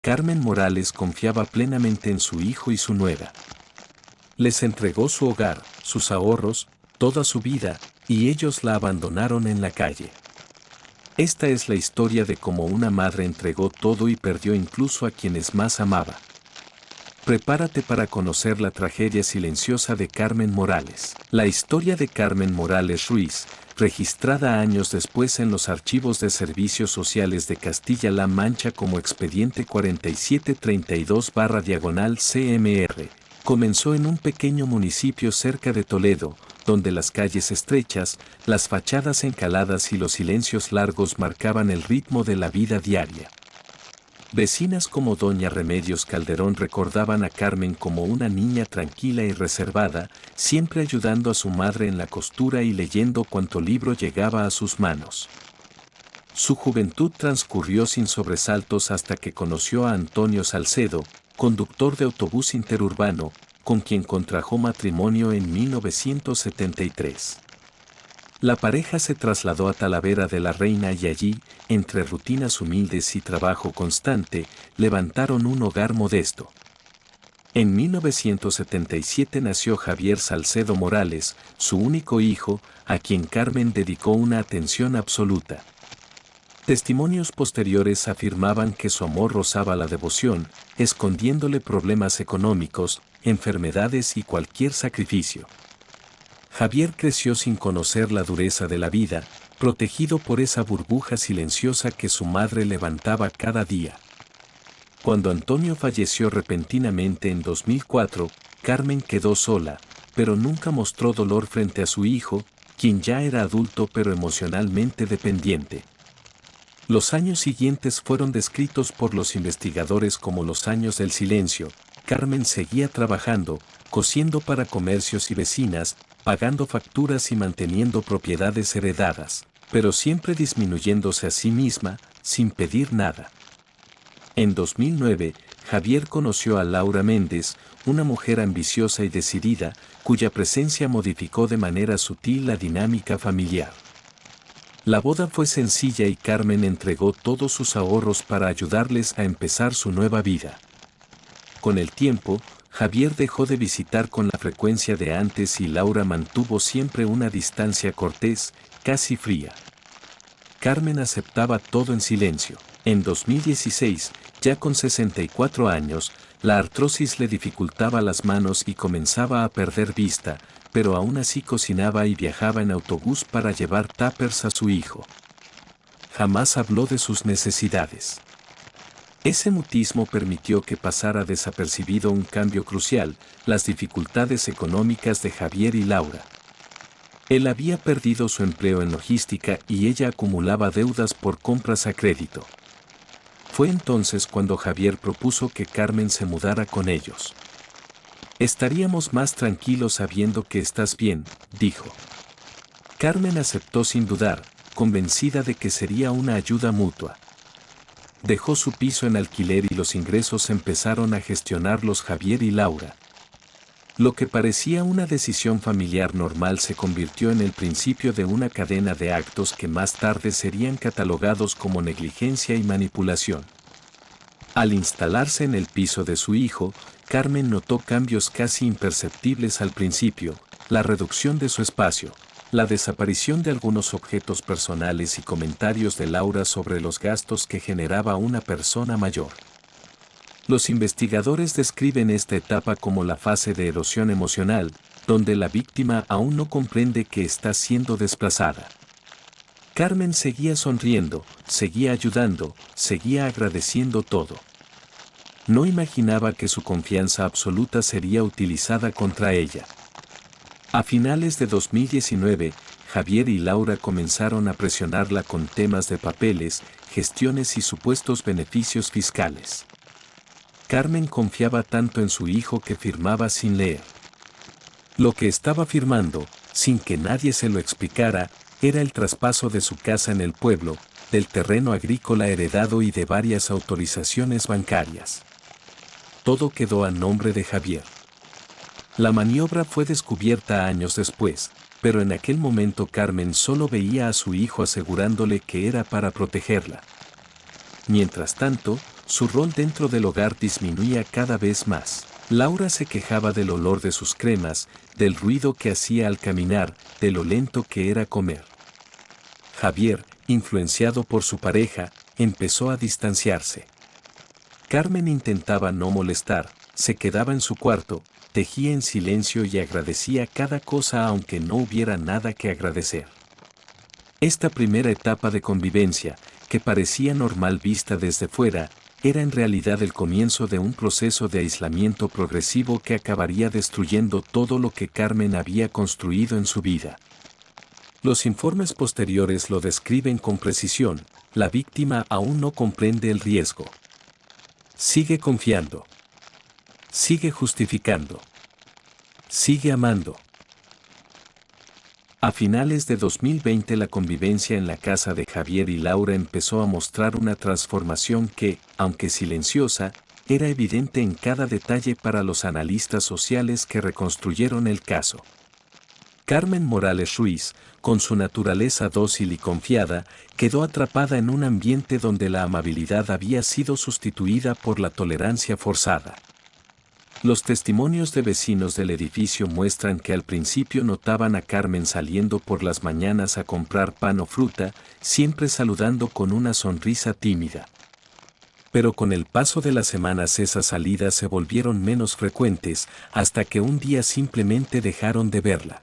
Carmen Morales confiaba plenamente en su hijo y su nuera. Les entregó su hogar, sus ahorros, toda su vida, y ellos la abandonaron en la calle. Esta es la historia de cómo una madre entregó todo y perdió incluso a quienes más amaba. Prepárate para conocer la tragedia silenciosa de Carmen Morales. La historia de Carmen Morales Ruiz, registrada años después en los archivos de Servicios Sociales de Castilla-La Mancha como expediente 4732/CMR, comenzó en un pequeño municipio cerca de Toledo, donde las calles estrechas, las fachadas encaladas y los silencios largos marcaban el ritmo de la vida diaria. Vecinas como doña Remedios Calderón recordaban a Carmen como una niña tranquila y reservada, siempre ayudando a su madre en la costura y leyendo cuanto libro llegaba a sus manos. Su juventud transcurrió sin sobresaltos hasta que conoció a Antonio Salcedo, conductor de autobús interurbano, con quien contrajo matrimonio en 1973. La pareja se trasladó a Talavera de la Reina y allí, entre rutinas humildes y trabajo constante, levantaron un hogar modesto. En 1977 nació Javier Salcedo Morales, su único hijo, a quien Carmen dedicó una atención absoluta. Testimonios posteriores afirmaban que su amor rozaba la devoción, escondiéndole problemas económicos, enfermedades y cualquier sacrificio. Javier creció sin conocer la dureza de la vida, protegido por esa burbuja silenciosa que su madre levantaba cada día. Cuando Antonio falleció repentinamente en 2004, Carmen quedó sola, pero nunca mostró dolor frente a su hijo, quien ya era adulto pero emocionalmente dependiente. Los años siguientes fueron descritos por los investigadores como los años del silencio. Carmen seguía trabajando, cosiendo para comercios y vecinas, pagando facturas y manteniendo propiedades heredadas, pero siempre disminuyéndose a sí misma, sin pedir nada. En 2009, Javier conoció a Laura Méndez, una mujer ambiciosa y decidida, cuya presencia modificó de manera sutil la dinámica familiar. La boda fue sencilla y Carmen entregó todos sus ahorros para ayudarles a empezar su nueva vida. Con el tiempo, Javier dejó de visitar con la frecuencia de antes y Laura mantuvo siempre una distancia cortés, casi fría. Carmen aceptaba todo en silencio. En 2016, ya con 64 años, la artrosis le dificultaba las manos y comenzaba a perder vista, pero aún así cocinaba y viajaba en autobús para llevar tuppers a su hijo. Jamás habló de sus necesidades. Ese mutismo permitió que pasara desapercibido un cambio crucial, las dificultades económicas de Javier y Laura. Él había perdido su empleo en logística y ella acumulaba deudas por compras a crédito. Fue entonces cuando Javier propuso que Carmen se mudara con ellos. Estaríamos más tranquilos sabiendo que estás bien, dijo. Carmen aceptó sin dudar, convencida de que sería una ayuda mutua. Dejó su piso en alquiler y los ingresos empezaron a gestionarlos Javier y Laura. Lo que parecía una decisión familiar normal se convirtió en el principio de una cadena de actos que más tarde serían catalogados como negligencia y manipulación. Al instalarse en el piso de su hijo, Carmen notó cambios casi imperceptibles al principio, la reducción de su espacio, la desaparición de algunos objetos personales y comentarios de Laura sobre los gastos que generaba una persona mayor. Los investigadores describen esta etapa como la fase de erosión emocional, donde la víctima aún no comprende que está siendo desplazada. Carmen seguía sonriendo, seguía ayudando, seguía agradeciendo todo. No imaginaba que su confianza absoluta sería utilizada contra ella. A finales de 2019, Javier y Laura comenzaron a presionarla con temas de papeles, gestiones y supuestos beneficios fiscales. Carmen confiaba tanto en su hijo que firmaba sin leer. Lo que estaba firmando, sin que nadie se lo explicara, era el traspaso de su casa en el pueblo, del terreno agrícola heredado y de varias autorizaciones bancarias. Todo quedó a nombre de Javier. La maniobra fue descubierta años después, pero en aquel momento Carmen solo veía a su hijo asegurándole que era para protegerla. Mientras tanto, su rol dentro del hogar disminuía cada vez más. Laura se quejaba del olor de sus cremas, del ruido que hacía al caminar, de lo lento que era comer. Javier, influenciado por su pareja, empezó a distanciarse. Carmen intentaba no molestar, se quedaba en su cuarto, tejía en silencio y agradecía cada cosa aunque no hubiera nada que agradecer. Esta primera etapa de convivencia, que parecía normal vista desde fuera, era en realidad el comienzo de un proceso de aislamiento progresivo que acabaría destruyendo todo lo que Carmen había construido en su vida. Los informes posteriores lo describen con precisión: la víctima aún no comprende el riesgo. Sigue confiando. Sigue justificando. Sigue amando. A finales de 2020 la convivencia en la casa de Javier y Laura empezó a mostrar una transformación que, aunque silenciosa, era evidente en cada detalle para los analistas sociales que reconstruyeron el caso. Carmen Morales Ruiz, con su naturaleza dócil y confiada, quedó atrapada en un ambiente donde la amabilidad había sido sustituida por la tolerancia forzada. Los testimonios de vecinos del edificio muestran que al principio notaban a Carmen saliendo por las mañanas a comprar pan o fruta, siempre saludando con una sonrisa tímida. Pero con el paso de las semanas esas salidas se volvieron menos frecuentes, hasta que un día simplemente dejaron de verla.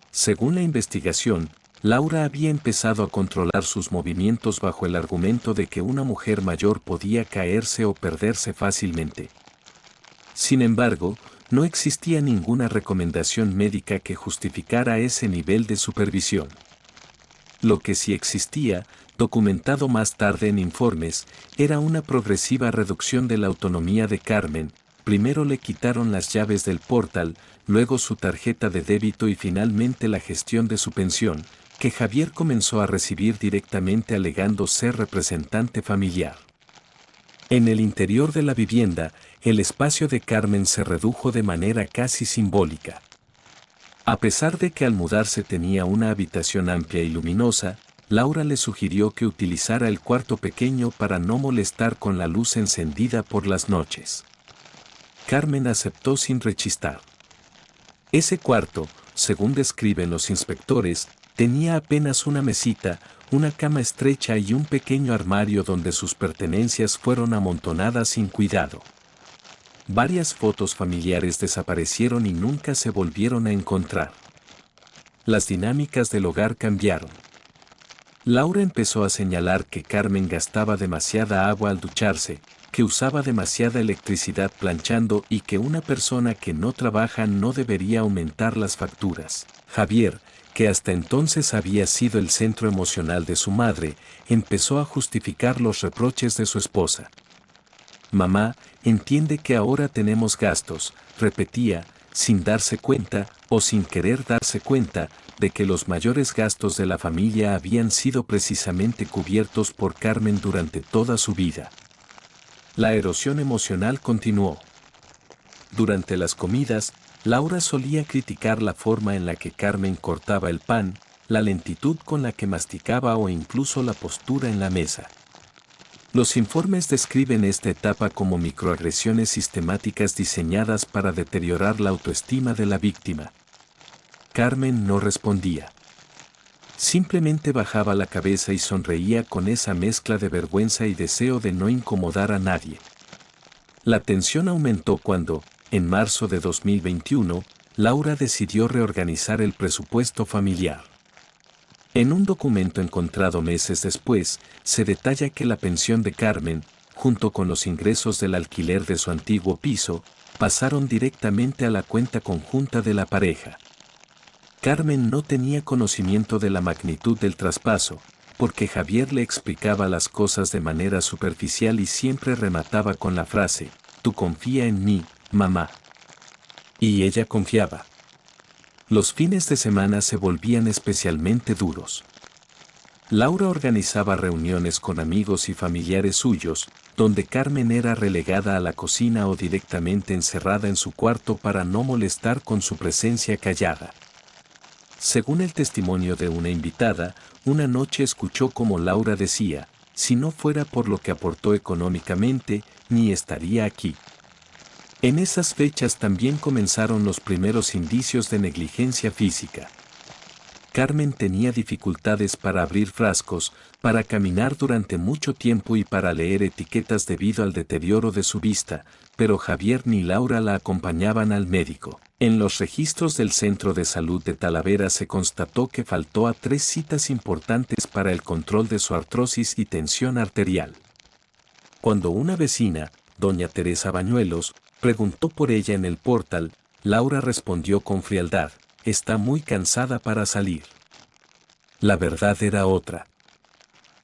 Según la investigación, Laura había empezado a controlar sus movimientos bajo el argumento de que una mujer mayor podía caerse o perderse fácilmente. Sin embargo, no existía ninguna recomendación médica que justificara ese nivel de supervisión. Lo que sí existía, documentado más tarde en informes, era una progresiva reducción de la autonomía de Carmen. Primero le quitaron las llaves del portal, luego su tarjeta de débito y finalmente la gestión de su pensión, que Javier comenzó a recibir directamente alegando ser representante familiar. En el interior de la vivienda, el espacio de Carmen se redujo de manera casi simbólica. A pesar de que al mudarse tenía una habitación amplia y luminosa, Laura le sugirió que utilizara el cuarto pequeño para no molestar con la luz encendida por las noches. Carmen aceptó sin rechistar. Ese cuarto, según describen los inspectores, tenía apenas una mesita, una cama estrecha y un pequeño armario donde sus pertenencias fueron amontonadas sin cuidado. Varias fotos familiares desaparecieron y nunca se volvieron a encontrar. Las dinámicas del hogar cambiaron. Laura empezó a señalar que Carmen gastaba demasiada agua al ducharse, que usaba demasiada electricidad planchando y que una persona que no trabaja no debería aumentar las facturas. Javier, que hasta entonces había sido el centro emocional de su madre, empezó a justificar los reproches de su esposa. «Mamá, entiende que ahora tenemos gastos», repetía, sin darse cuenta, o sin querer darse cuenta, de que los mayores gastos de la familia habían sido precisamente cubiertos por Carmen durante toda su vida. La erosión emocional continuó. Durante las comidas, Laura solía criticar la forma en la que Carmen cortaba el pan, la lentitud con la que masticaba o incluso la postura en la mesa. Los informes describen esta etapa como microagresiones sistemáticas diseñadas para deteriorar la autoestima de la víctima. Carmen no respondía. Simplemente bajaba la cabeza y sonreía con esa mezcla de vergüenza y deseo de no incomodar a nadie. La tensión aumentó cuando, en marzo de 2021, Laura decidió reorganizar el presupuesto familiar. En un documento encontrado meses después, se detalla que la pensión de Carmen, junto con los ingresos del alquiler de su antiguo piso, pasaron directamente a la cuenta conjunta de la pareja. Carmen no tenía conocimiento de la magnitud del traspaso, porque Javier le explicaba las cosas de manera superficial y siempre remataba con la frase: «Tú confía en mí, mamá». Y ella confiaba. Los fines de semana se volvían especialmente duros. Laura organizaba reuniones con amigos y familiares suyos, donde Carmen era relegada a la cocina o directamente encerrada en su cuarto para no molestar con su presencia callada. Según el testimonio de una invitada, una noche escuchó como Laura decía: si no fuera por lo que aportó económicamente, ni estaría aquí. En esas fechas también comenzaron los primeros indicios de negligencia física. Carmen tenía dificultades para abrir frascos, para caminar durante mucho tiempo y para leer etiquetas debido al deterioro de su vista, pero Javier ni Laura la acompañaban al médico. En los registros del Centro de Salud de Talavera se constató que faltó a 3 citas importantes para el control de su artrosis y tensión arterial. Cuando una vecina, doña Teresa Bañuelos, preguntó por ella en el portal, Laura respondió con frialdad: está muy cansada para salir. La verdad era otra.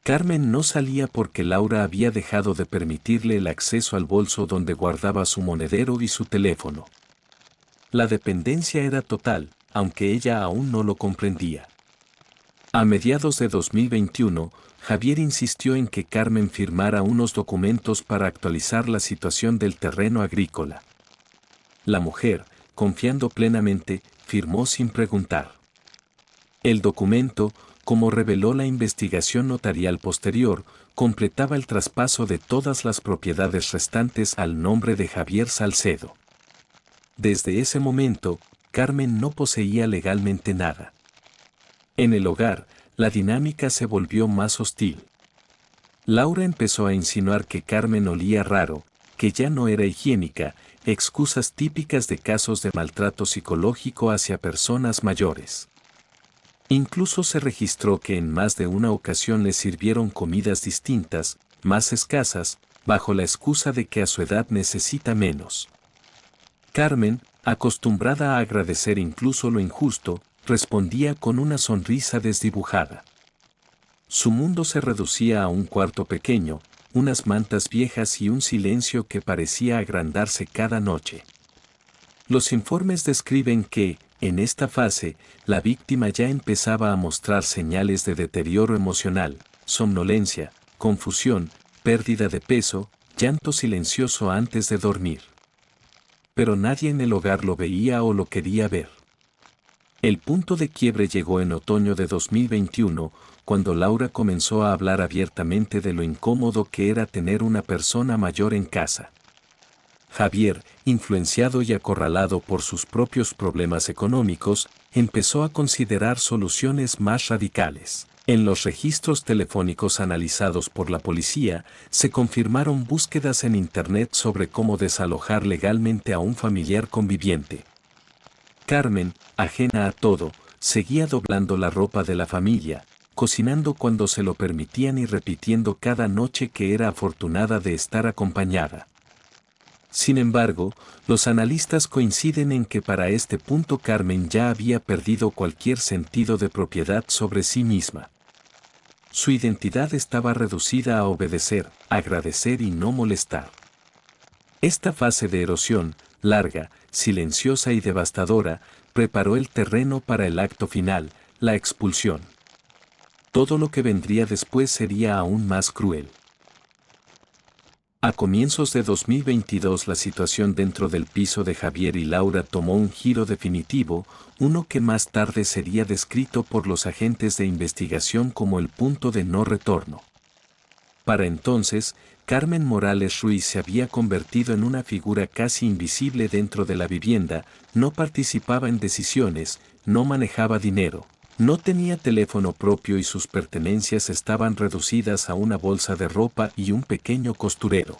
Carmen no salía porque Laura había dejado de permitirle el acceso al bolso donde guardaba su monedero y su teléfono. La dependencia era total, aunque ella aún no lo comprendía. A mediados de 2021, Javier insistió en que Carmen firmara unos documentos para actualizar la situación del terreno agrícola. La mujer, confiando plenamente, firmó sin preguntar. El documento, como reveló la investigación notarial posterior, completaba el traspaso de todas las propiedades restantes al nombre de Javier Salcedo. Desde ese momento, Carmen no poseía legalmente nada. En el hogar, la dinámica se volvió más hostil. Laura empezó a insinuar que Carmen olía raro, que ya no era higiénica, excusas típicas de casos de maltrato psicológico hacia personas mayores. Incluso se registró que en más de una ocasión le sirvieron comidas distintas, más escasas, bajo la excusa de que a su edad necesita menos. Carmen, acostumbrada a agradecer incluso lo injusto, respondía con una sonrisa desdibujada. Su mundo se reducía a un cuarto pequeño, unas mantas viejas y un silencio que parecía agrandarse cada noche. Los informes describen que, en esta fase, la víctima ya empezaba a mostrar señales de deterioro emocional, somnolencia, confusión, pérdida de peso, llanto silencioso antes de dormir. Pero nadie en el hogar lo veía o lo quería ver. El punto de quiebre llegó en otoño de 2021, cuando Laura comenzó a hablar abiertamente de lo incómodo que era tener una persona mayor en casa. Javier, influenciado y acorralado por sus propios problemas económicos, empezó a considerar soluciones más radicales. En los registros telefónicos analizados por la policía, se confirmaron búsquedas en Internet sobre cómo desalojar legalmente a un familiar conviviente. Carmen, ajena a todo, seguía doblando la ropa de la familia, cocinando cuando se lo permitían y repitiendo cada noche que era afortunada de estar acompañada. Sin embargo, los analistas coinciden en que para este punto Carmen ya había perdido cualquier sentido de propiedad sobre sí misma. Su identidad estaba reducida a obedecer, agradecer y no molestar. Esta fase de erosión, larga, silenciosa y devastadora, preparó el terreno para el acto final, la expulsión. Todo lo que vendría después sería aún más cruel. A comienzos de 2022 la situación dentro del piso de Javier y Laura tomó un giro definitivo, uno que más tarde sería descrito por los agentes de investigación como el punto de no retorno. Para entonces, Carmen Morales Ruiz se había convertido en una figura casi invisible dentro de la vivienda, no participaba en decisiones, no manejaba dinero, no tenía teléfono propio y sus pertenencias estaban reducidas a una bolsa de ropa y un pequeño costurero.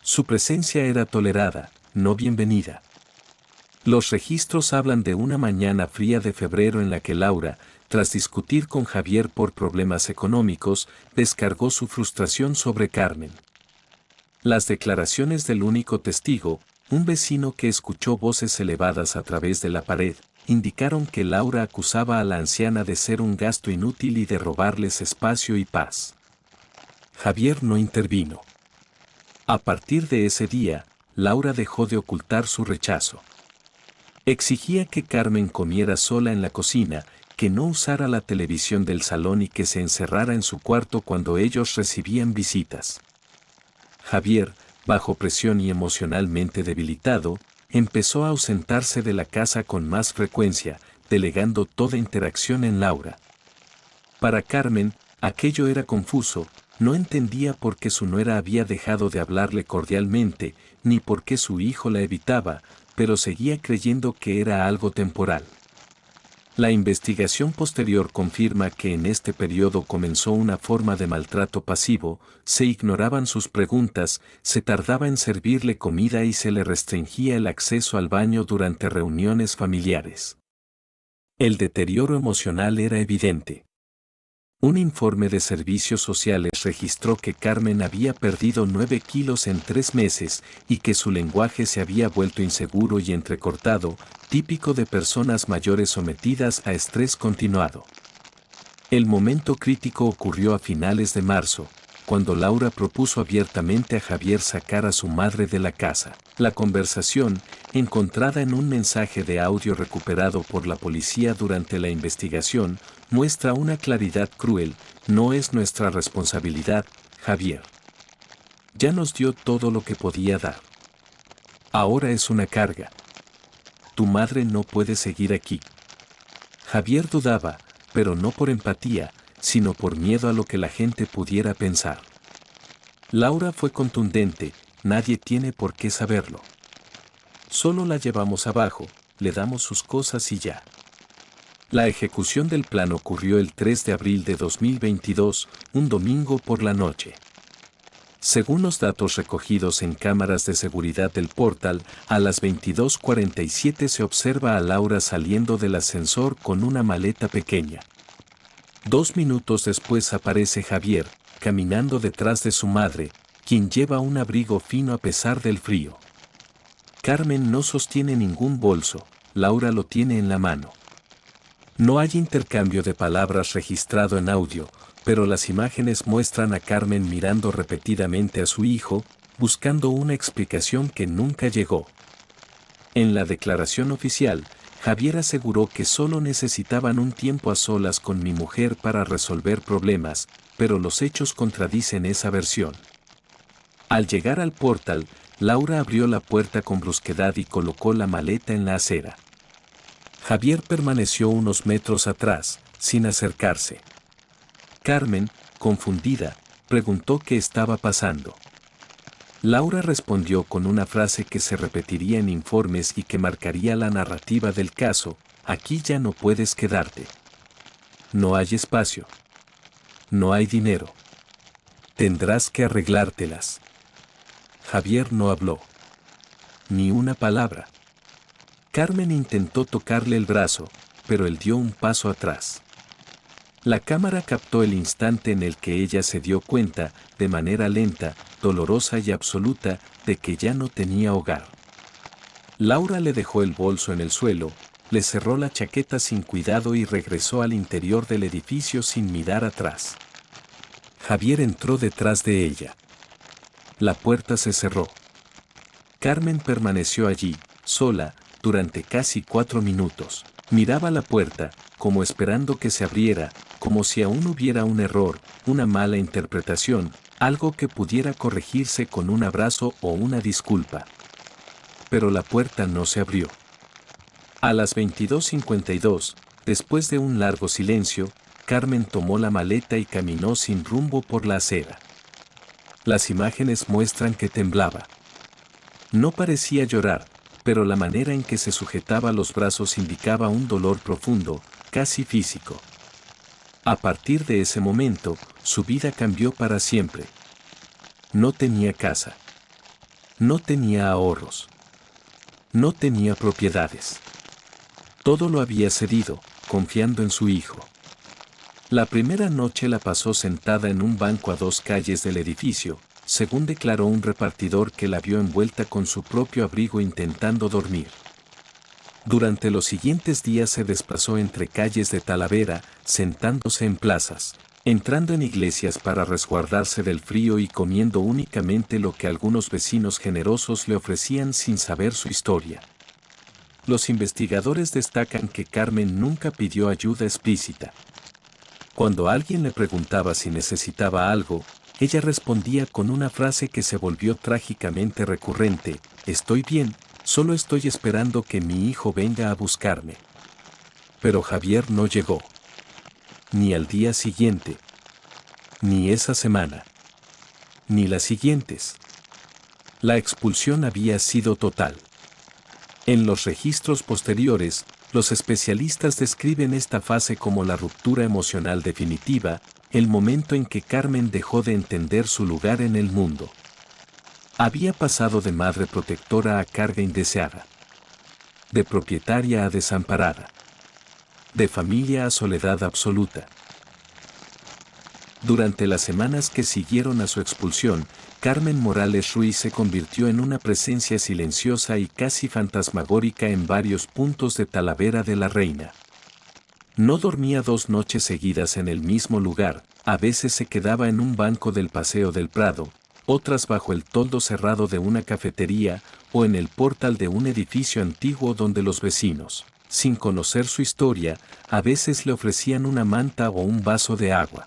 Su presencia era tolerada, no bienvenida. Los registros hablan de una mañana fría de febrero en la que Laura, tras discutir con Javier por problemas económicos, descargó su frustración sobre Carmen. Las declaraciones del único testigo, un vecino que escuchó voces elevadas a través de la pared, indicaron que Laura acusaba a la anciana de ser un gasto inútil y de robarles espacio y paz. Javier no intervino. A partir de ese día, Laura dejó de ocultar su rechazo. Exigía que Carmen comiera sola en la cocina, que no usara la televisión del salón y que se encerrara en su cuarto cuando ellos recibían visitas. Javier, bajo presión y emocionalmente debilitado, empezó a ausentarse de la casa con más frecuencia, delegando toda interacción en Laura. Para Carmen, aquello era confuso, No entendía por qué su nuera había dejado de hablarle cordialmente, ni por qué su hijo la evitaba, pero seguía creyendo que era algo temporal. La investigación posterior confirma que en este periodo comenzó una forma de maltrato pasivo, se ignoraban sus preguntas, se tardaba en servirle comida y se le restringía el acceso al baño durante reuniones familiares. El deterioro emocional era evidente. Un informe de servicios sociales registró que Carmen había perdido 9 kilos en 3 meses y que su lenguaje se había vuelto inseguro y entrecortado, típico de personas mayores sometidas a estrés continuado. El momento crítico ocurrió a finales de marzo, cuando Laura propuso abiertamente a Javier sacar a su madre de la casa. La conversación, encontrada en un mensaje de audio recuperado por la policía durante la investigación, muestra una claridad cruel: no es nuestra responsabilidad, Javier. Ya nos dio todo lo que podía dar. Ahora es una carga. Tu madre no puede seguir aquí. Javier dudaba, pero no por empatía, sino por miedo a lo que la gente pudiera pensar. Laura fue contundente: nadie tiene por qué saberlo. Solo la llevamos abajo, le damos sus cosas y ya. La ejecución del plan ocurrió el 3 de abril de 2022, un domingo por la noche. Según los datos recogidos en cámaras de seguridad del portal, a las 22:47 se observa a Laura saliendo del ascensor con una maleta pequeña. 2 minutos después aparece Javier, caminando detrás de su madre, quien lleva un abrigo fino a pesar del frío. Carmen no sostiene ningún bolso, Laura lo tiene en la mano. No hay intercambio de palabras registrado en audio, pero las imágenes muestran a Carmen mirando repetidamente a su hijo, buscando una explicación que nunca llegó. En la declaración oficial, Javier aseguró que solo necesitaban un tiempo a solas con mi mujer para resolver problemas, pero los hechos contradicen esa versión. Al llegar al portal, Laura abrió la puerta con brusquedad y colocó la maleta en la acera. Javier permaneció unos metros atrás, sin acercarse. Carmen, confundida, preguntó qué estaba pasando. Laura respondió con una frase que se repetiría en informes y que marcaría la narrativa del caso: aquí ya no puedes quedarte. No hay espacio. No hay dinero. Tendrás que arreglártelas. Javier no habló. Ni una palabra. Carmen intentó tocarle el brazo, pero él dio un paso atrás. La cámara captó el instante en el que ella se dio cuenta, de manera lenta, dolorosa y absoluta, de que ya no tenía hogar. Laura le dejó el bolso en el suelo, le cerró la chaqueta sin cuidado y regresó al interior del edificio sin mirar atrás. Javier entró detrás de ella. La puerta se cerró. Carmen permaneció allí, sola, durante casi 4 minutos. Miraba la puerta, como esperando que se abriera, como si aún hubiera un error, una mala interpretación, algo que pudiera corregirse con un abrazo o una disculpa. Pero la puerta no se abrió. A las 22:52, después de un largo silencio, Carmen tomó la maleta y caminó sin rumbo por la acera. Las imágenes muestran que temblaba. No parecía llorar, pero la manera en que se sujetaba los brazos indicaba un dolor profundo, casi físico. A partir de ese momento, su vida cambió para siempre. No tenía casa. No tenía ahorros. No tenía propiedades. Todo lo había cedido, confiando en su hijo. La primera noche la pasó sentada en un banco a 2 calles del edificio, según declaró un repartidor que la vio envuelta con su propio abrigo intentando dormir. Durante los siguientes días se desplazó entre calles de Talavera, sentándose en plazas, entrando en iglesias para resguardarse del frío y comiendo únicamente lo que algunos vecinos generosos le ofrecían sin saber su historia. Los investigadores destacan que Carmen nunca pidió ayuda explícita. Cuando alguien le preguntaba si necesitaba algo, ella respondía con una frase que se volvió trágicamente recurrente: estoy bien, solo estoy esperando que mi hijo venga a buscarme. Pero Javier no llegó. Ni al día siguiente. Ni esa semana. ni las siguientes. La expulsión había sido total. En los registros posteriores, los especialistas describen esta fase como la ruptura emocional definitiva, el momento en que Carmen dejó de entender su lugar en el mundo. Había pasado de madre protectora a carga indeseada, de propietaria a desamparada, de familia a soledad absoluta. Durante las semanas que siguieron a su expulsión, Carmen Morales Ruiz se convirtió en una presencia silenciosa y casi fantasmagórica en varios puntos de Talavera de la Reina. No dormía 2 noches seguidas en el mismo lugar, a veces se quedaba en un banco del Paseo del Prado, otras bajo el toldo cerrado de una cafetería o en el portal de un edificio antiguo donde los vecinos, sin conocer su historia, a veces le ofrecían una manta o un vaso de agua.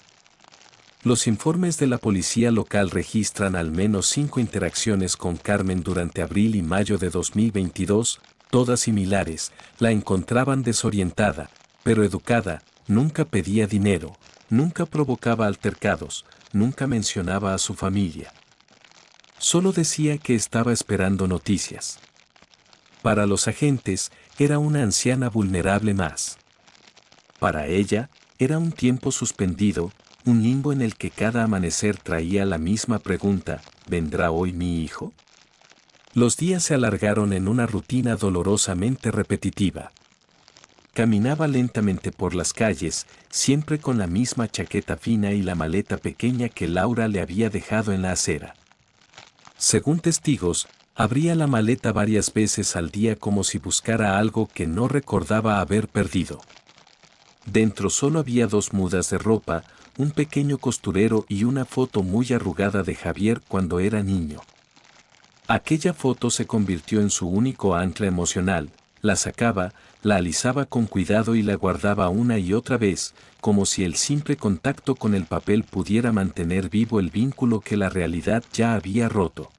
Los informes de la policía local registran al menos 5 interacciones con Carmen durante abril y mayo de 2022, todas similares. La encontraban desorientada, pero educada, nunca pedía dinero, nunca provocaba altercados, nunca mencionaba a su familia. Solo decía que estaba esperando noticias. Para los agentes, era una anciana vulnerable más. Para ella, era un tiempo suspendido, un limbo en el que cada amanecer traía la misma pregunta: ¿vendrá hoy mi hijo? Los días se alargaron en una rutina dolorosamente repetitiva. Caminaba lentamente por las calles, siempre con la misma chaqueta fina y la maleta pequeña que Laura le había dejado en la acera. Según testigos, abría la maleta varias veces al día como si buscara algo que no recordaba haber perdido. Dentro solo había 2 mudas de ropa, un pequeño costurero y una foto muy arrugada de Javier cuando era niño. Aquella foto se convirtió en su único ancla emocional, la sacaba, la alisaba con cuidado y la guardaba una y otra vez, como si el simple contacto con el papel pudiera mantener vivo el vínculo que la realidad ya había roto.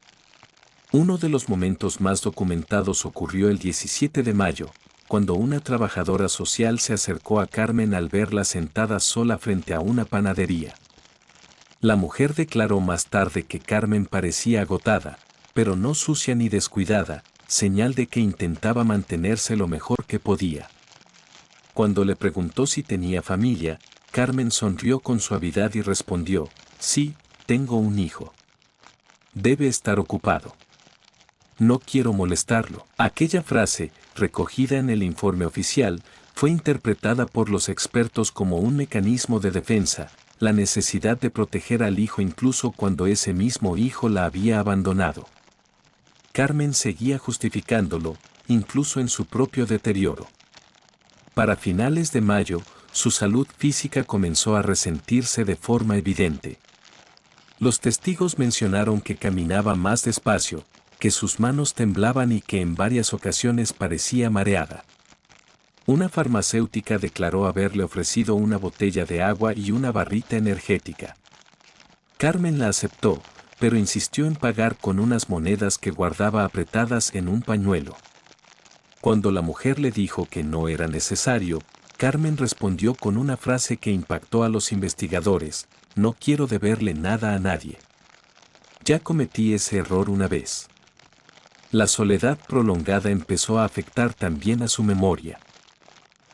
Uno de los momentos más documentados ocurrió el 17 de mayo, cuando una trabajadora social se acercó a Carmen al verla sentada sola frente a una panadería. La mujer declaró más tarde que Carmen parecía agotada, pero no sucia ni descuidada, señal de que intentaba mantenerse lo mejor que podía. Cuando le preguntó si tenía familia, Carmen sonrió con suavidad y respondió: sí, tengo un hijo. Debe estar ocupado. No quiero molestarlo. Aquella frase, recogida en el informe oficial, fue interpretada por los expertos como un mecanismo de defensa, la necesidad de proteger al hijo incluso cuando ese mismo hijo la había abandonado. Carmen seguía justificándolo, incluso en su propio deterioro. Para finales de mayo, su salud física comenzó a resentirse de forma evidente. Los testigos mencionaron que caminaba más despacio, que sus manos temblaban y que en varias ocasiones parecía mareada. Una farmacéutica declaró haberle ofrecido una botella de agua y una barrita energética. Carmen la aceptó, pero insistió en pagar con unas monedas que guardaba apretadas en un pañuelo. Cuando la mujer le dijo que no era necesario, Carmen respondió con una frase que impactó a los investigadores: no quiero deberle nada a nadie. Ya cometí ese error una vez. La soledad prolongada empezó a afectar también a su memoria.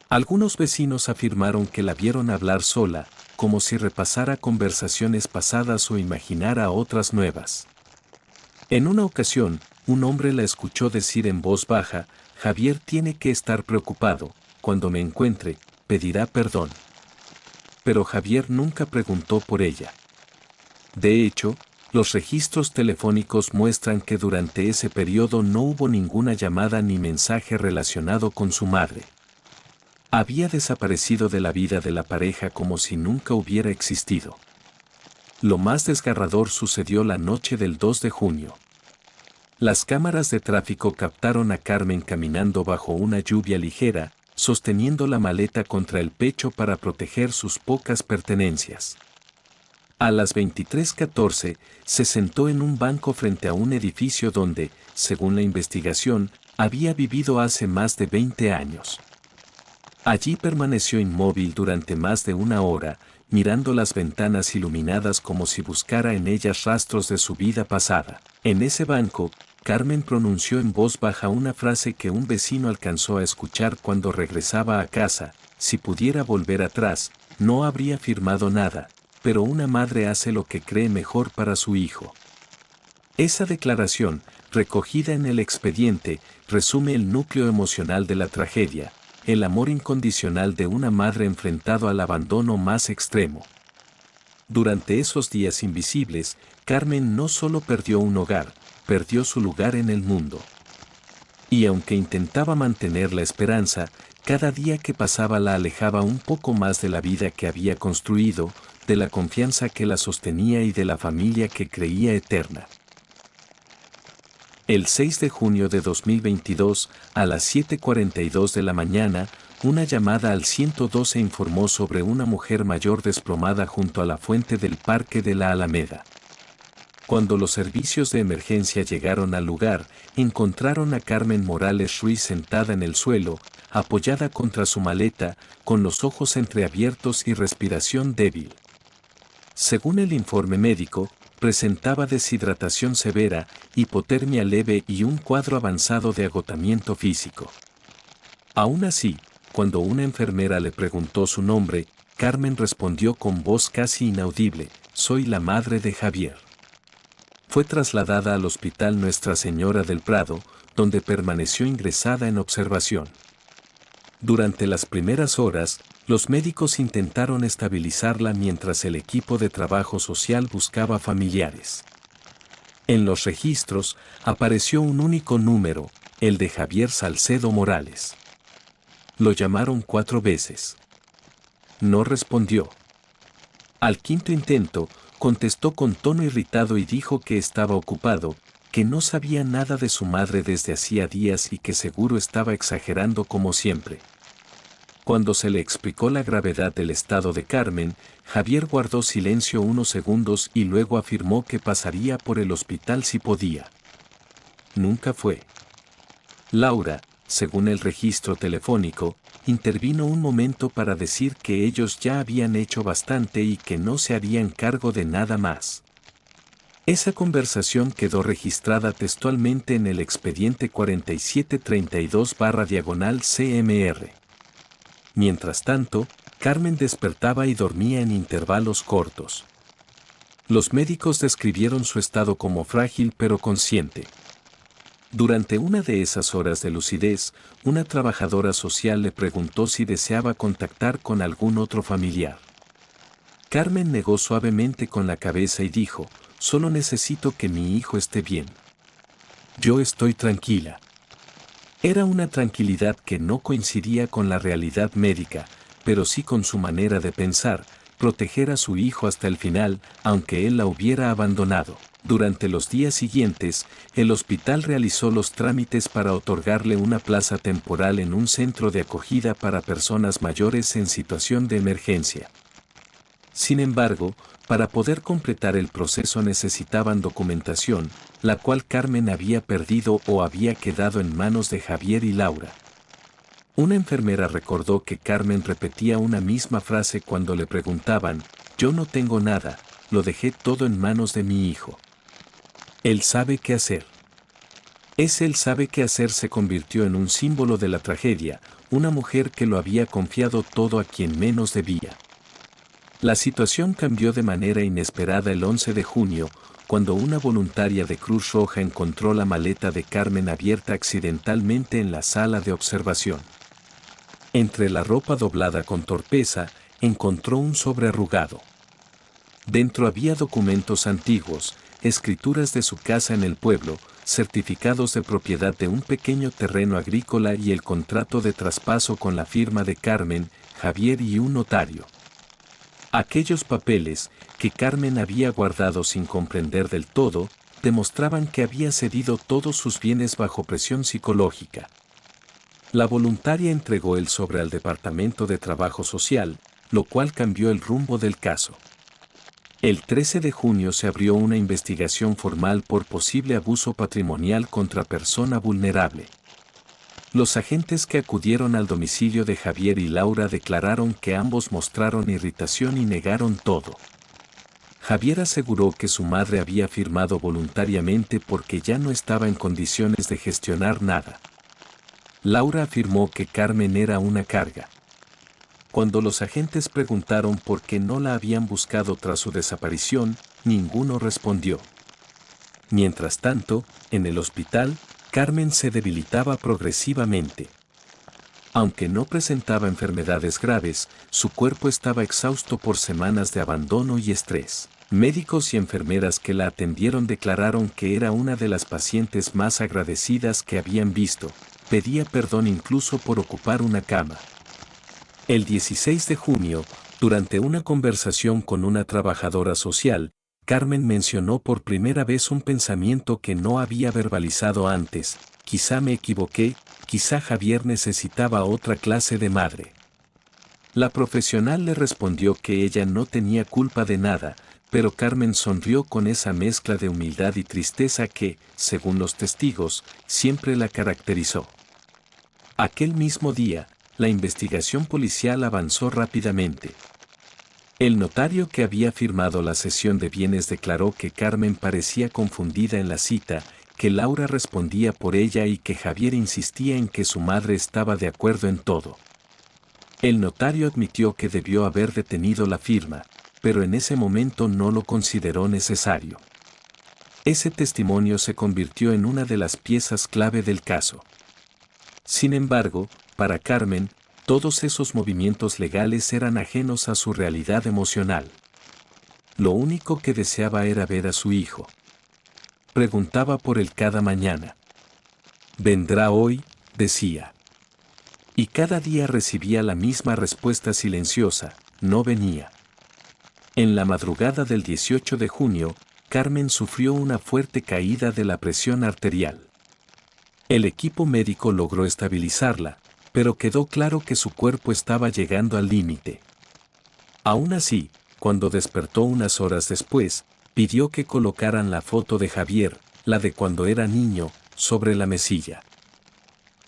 Algunos vecinos afirmaron que la vieron hablar sola, como si repasara conversaciones pasadas o imaginara otras nuevas. En una ocasión, un hombre la escuchó decir en voz baja: Javier tiene que estar preocupado, cuando me encuentre, pedirá perdón. Pero Javier nunca preguntó por ella. De hecho, los registros telefónicos muestran que durante ese periodo no hubo ninguna llamada ni mensaje relacionado con su madre. Había desaparecido de la vida de la pareja como si nunca hubiera existido. Lo más desgarrador sucedió la noche del 2 de junio. Las cámaras de tráfico captaron a Carmen caminando bajo una lluvia ligera, sosteniendo la maleta contra el pecho para proteger sus pocas pertenencias. A las 23:14, se sentó en un banco frente a un edificio donde, según la investigación, había vivido hace más de 20 años. Allí permaneció inmóvil durante más de 1 hora, mirando las ventanas iluminadas como si buscara en ellas rastros de su vida pasada. En ese banco, Carmen pronunció en voz baja una frase que un vecino alcanzó a escuchar cuando regresaba a casa: si pudiera volver atrás, no habría firmado nada, pero una madre hace lo que cree mejor para su hijo. Esa declaración, recogida en el expediente, resume el núcleo emocional de la tragedia: el amor incondicional de una madre enfrentado al abandono más extremo. Durante esos días invisibles, Carmen no solo perdió un hogar, perdió su lugar en el mundo. Y aunque intentaba mantener la esperanza, cada día que pasaba la alejaba un poco más de la vida que había construido, de la confianza que la sostenía y de la familia que creía eterna. El 6 de junio de 2022, a las 7:42 de la mañana, una llamada al 112 informó sobre una mujer mayor desplomada junto a la fuente del Parque de la Alameda. Cuando los servicios de emergencia llegaron al lugar, encontraron a Carmen Morales Ruiz sentada en el suelo, apoyada contra su maleta, con los ojos entreabiertos y respiración débil. Según el informe médico, presentaba deshidratación severa, hipotermia leve y un cuadro avanzado de agotamiento físico. Aún así, cuando una enfermera le preguntó su nombre, Carmen respondió con voz casi inaudible: soy la madre de Javier. Fue trasladada al Hospital Nuestra Señora del Prado, donde permaneció ingresada en observación. Durante las primeras horas, los médicos intentaron estabilizarla mientras el equipo de trabajo social buscaba familiares. En los registros apareció un único número, el de Javier Salcedo Morales. Lo llamaron 4 veces. No respondió. Al quinto intento, contestó con tono irritado y dijo que estaba ocupado, que no sabía nada de su madre desde hacía días y que seguro estaba exagerando como siempre. Cuando se le explicó la gravedad del estado de Carmen, Javier guardó silencio unos segundos y luego afirmó que pasaría por el hospital si podía. Nunca fue. Laura, según el registro telefónico, intervino un momento para decir que ellos ya habían hecho bastante y que no se harían cargo de nada más. Esa conversación quedó registrada textualmente en el expediente 4732/CMR. Mientras tanto, Carmen despertaba y dormía en intervalos cortos. Los médicos describieron su estado como frágil pero consciente. Durante una de esas horas de lucidez, una trabajadora social le preguntó si deseaba contactar con algún otro familiar. Carmen negó suavemente con la cabeza y dijo: solo necesito que mi hijo esté bien. Yo estoy tranquila. Era una tranquilidad que no coincidía con la realidad médica, pero sí con su manera de pensar: proteger a su hijo hasta el final, aunque él la hubiera abandonado. Durante los días siguientes, el hospital realizó los trámites para otorgarle una plaza temporal en un centro de acogida para personas mayores en situación de emergencia. Sin embargo, para poder completar el proceso necesitaban documentación, la cual Carmen había perdido o había quedado en manos de Javier y Laura. Una enfermera recordó que Carmen repetía una misma frase cuando le preguntaban: yo no tengo nada, lo dejé todo en manos de mi hijo. Él sabe qué hacer. Ese él sabe qué hacer se convirtió en un símbolo de la tragedia, una mujer que lo había confiado todo a quien menos debía. La situación cambió de manera inesperada el 11 de junio, cuando una voluntaria de Cruz Roja encontró la maleta de Carmen abierta accidentalmente en la sala de observación. Entre la ropa doblada con torpeza, encontró un sobre arrugado. Dentro había documentos antiguos, escrituras de su casa en el pueblo, certificados de propiedad de un pequeño terreno agrícola y el contrato de traspaso con la firma de Carmen, Javier y un notario. Aquellos papeles, que Carmen había guardado sin comprender del todo, demostraban que había cedido todos sus bienes bajo presión psicológica. La voluntaria entregó el sobre al Departamento de Trabajo Social, lo cual cambió el rumbo del caso. El 13 de junio se abrió una investigación formal por posible abuso patrimonial contra persona vulnerable. Los agentes que acudieron al domicilio de Javier y Laura declararon que ambos mostraron irritación y negaron todo. Javier aseguró que su madre había firmado voluntariamente porque ya no estaba en condiciones de gestionar nada. Laura afirmó que Carmen era una carga. Cuando los agentes preguntaron por qué no la habían buscado tras su desaparición, ninguno respondió. Mientras tanto, en el hospital, Carmen se debilitaba progresivamente. Aunque no presentaba enfermedades graves, su cuerpo estaba exhausto por semanas de abandono y estrés. Médicos y enfermeras que la atendieron declararon que era una de las pacientes más agradecidas que habían visto. Pedía perdón incluso por ocupar una cama. El 16 de junio, durante una conversación con una trabajadora social, Carmen mencionó por primera vez un pensamiento que no había verbalizado antes: quizá me equivoqué, quizá Javier necesitaba otra clase de madre. La profesional le respondió que ella no tenía culpa de nada, pero Carmen sonrió con esa mezcla de humildad y tristeza que, según los testigos, siempre la caracterizó. Aquel mismo día, la investigación policial avanzó rápidamente. El notario que había firmado la cesión de bienes declaró que Carmen parecía confundida en la cita, que Laura respondía por ella y que Javier insistía en que su madre estaba de acuerdo en todo. El notario admitió que debió haber detenido la firma, pero en ese momento no lo consideró necesario. Ese testimonio se convirtió en una de las piezas clave del caso. Sin embargo, para Carmen, todos esos movimientos legales eran ajenos a su realidad emocional. Lo único que deseaba era ver a su hijo. Preguntaba por él cada mañana. «¿Vendrá hoy?», decía. Y cada día recibía la misma respuesta silenciosa: no venía. En la madrugada del 18 de junio, Carmen sufrió una fuerte caída de la presión arterial. El equipo médico logró estabilizarla, pero quedó claro que su cuerpo estaba llegando al límite. Aún así, cuando despertó unas horas después, pidió que colocaran la foto de Javier, la de cuando era niño, sobre la mesilla.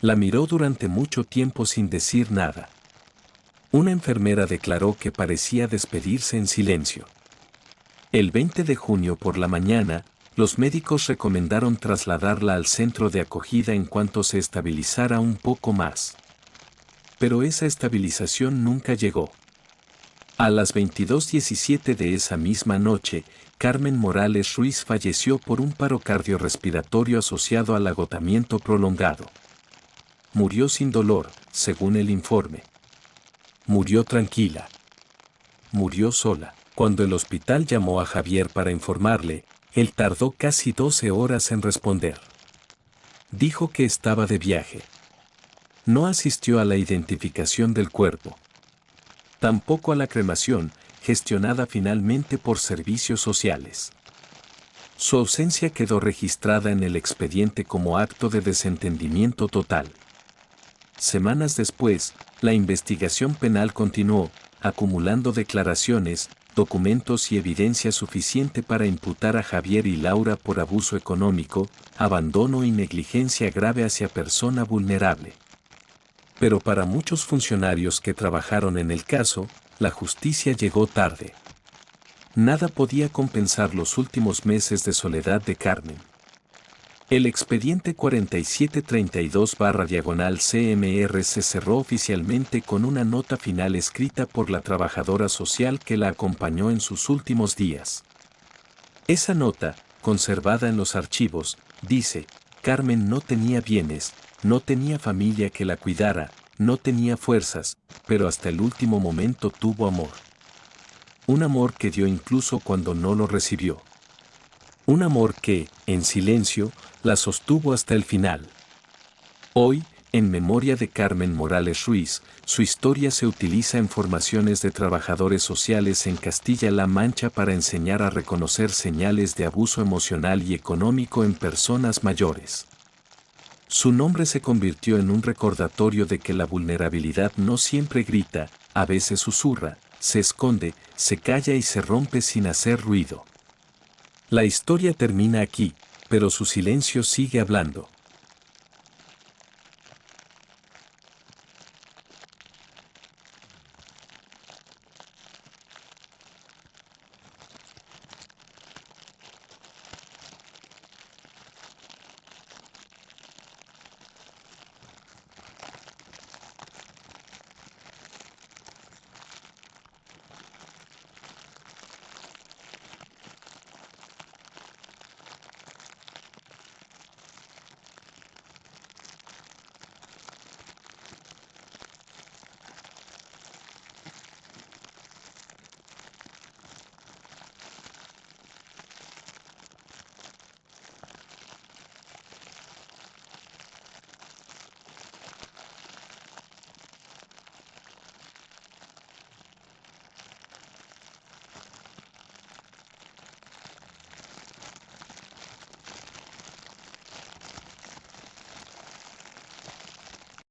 La miró durante mucho tiempo sin decir nada. Una enfermera declaró que parecía despedirse en silencio. El 20 de junio por la mañana, los médicos recomendaron trasladarla al centro de acogida en cuanto se estabilizara un poco más. Pero esa estabilización nunca llegó. A las 22:17 de esa misma noche, Carmen Morales Ruiz falleció por un paro cardiorrespiratorio asociado al agotamiento prolongado. Murió sin dolor, según el informe. Murió tranquila. Murió sola. Cuando el hospital llamó a Javier para informarle, él tardó casi 12 horas en responder. Dijo que estaba de viaje. No asistió a la identificación del cuerpo. Tampoco a la cremación, gestionada finalmente por servicios sociales. Su ausencia quedó registrada en el expediente como acto de desentendimiento total. Semanas después, la investigación penal continuó, acumulando declaraciones, documentos y evidencia suficiente para imputar a Javier y Laura por abuso económico, abandono y negligencia grave hacia persona vulnerable. Pero para muchos funcionarios que trabajaron en el caso, la justicia llegó tarde. Nada podía compensar los últimos meses de soledad de Carmen. El expediente 4732/CMR se cerró oficialmente con una nota final escrita por la trabajadora social que la acompañó en sus últimos días. Esa nota, conservada en los archivos, dice: Carmen no tenía bienes, no tenía familia que la cuidara, no tenía fuerzas, pero hasta el último momento tuvo amor. Un amor que dio incluso cuando no lo recibió. Un amor que, en silencio, la sostuvo hasta el final. Hoy, en memoria de Carmen Morales Ruiz, su historia se utiliza en formaciones de trabajadores sociales en Castilla-La Mancha para enseñar a reconocer señales de abuso emocional y económico en personas mayores. Su nombre se convirtió en un recordatorio de que la vulnerabilidad no siempre grita, a veces susurra, se esconde, se calla y se rompe sin hacer ruido. La historia termina aquí, pero su silencio sigue hablando.